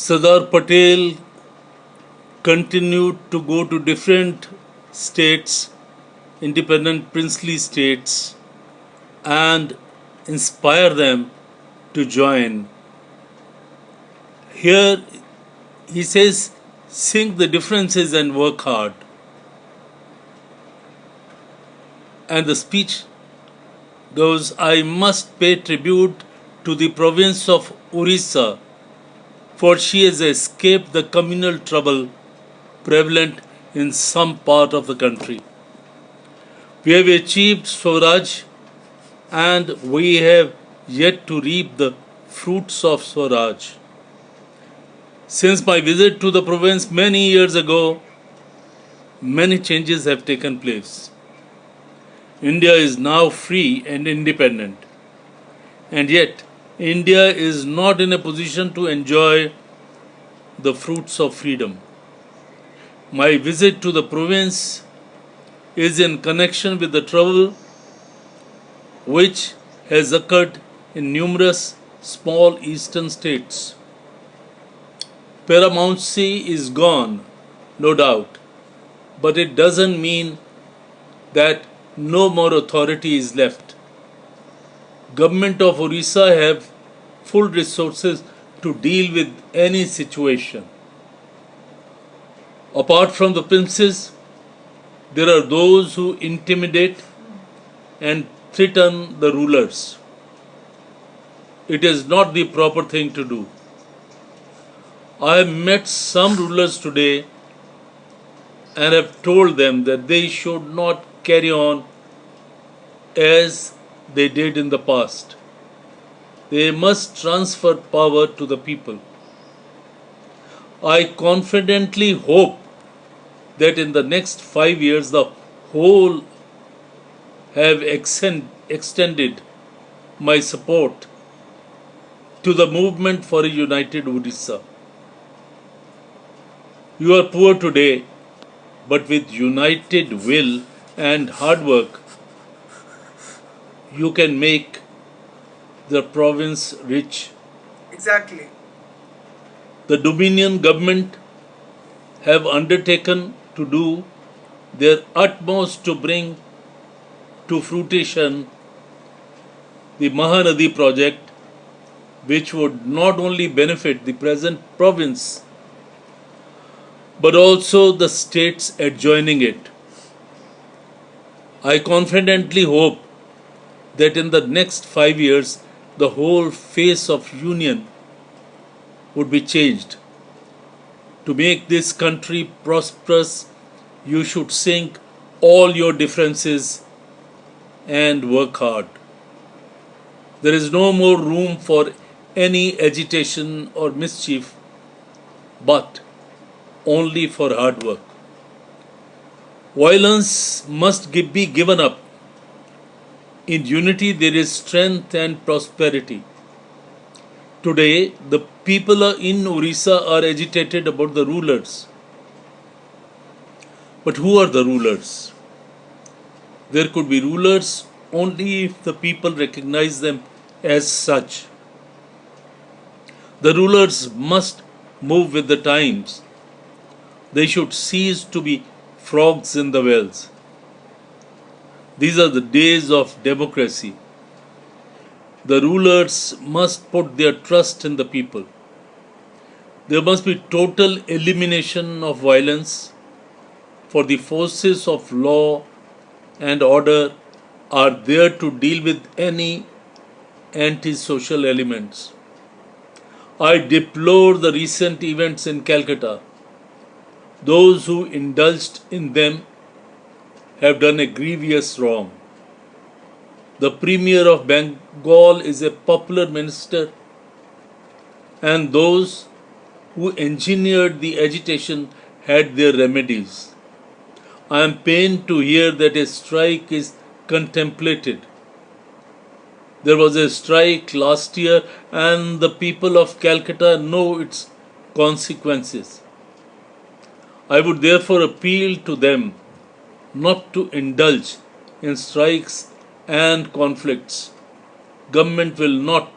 Sardar Patel continued to go to different states, independent princely states, and inspire them to join. Here he says, sink the differences and work hard. And the speech goes, I must pay tribute to the province of Orissa, for she has escaped the communal trouble prevalent in some part of the country. We have achieved Swaraj and we have yet to reap the fruits of Swaraj. Since my visit to the province many years ago, many changes have taken place. India is now free and independent, and yet India is not in a position to enjoy the fruits of freedom. My visit to the province is in connection with the trouble which has occurred in numerous small eastern states. Paramountcy is gone, no doubt, but it doesn't mean that no more authority is left. Government of Orissa have full resources to deal with any situation. Apart from the princes, there are those who intimidate and threaten the rulers. It is not the proper thing to do. I have met some rulers today and have told them that they should not carry on as they did in the past. They must transfer power to the people. I confidently hope that in the next 5 years the whole have extended my support to the movement for a united Odisha. You are poor today, but with united will and hard work, you can make the province rich. Exactly. The Dominion government have undertaken to do their utmost to bring to fruition the Mahanadi project, which would not only benefit the present province but also the states adjoining it. I confidently hope that in the next 5 years the whole face of union would be changed. To make this country prosperous, you should sink all your differences and work hard. There is no more room for any agitation or mischief, but only for hard work. Violence must be given up. In unity there is strength and prosperity. Today, the people in Orissa are agitated about the rulers. But who are the rulers? There could be rulers only if the people recognize them as such. The rulers must move with the times. They should cease to be frogs in the wells. These are the days of democracy. The rulers must put their trust in the people. There must be total elimination of violence, for the forces of law and order are there to deal with any antisocial elements. I deplore the recent events in Calcutta. Those who indulged in them have done a grievous wrong. The Premier of Bengal is a popular minister, and those who engineered the agitation had their remedies. I am pained to hear that a strike is contemplated. There was a strike last year, and the people of Calcutta know its consequences. I would therefore appeal to them not to indulge in strikes and conflicts. Government will not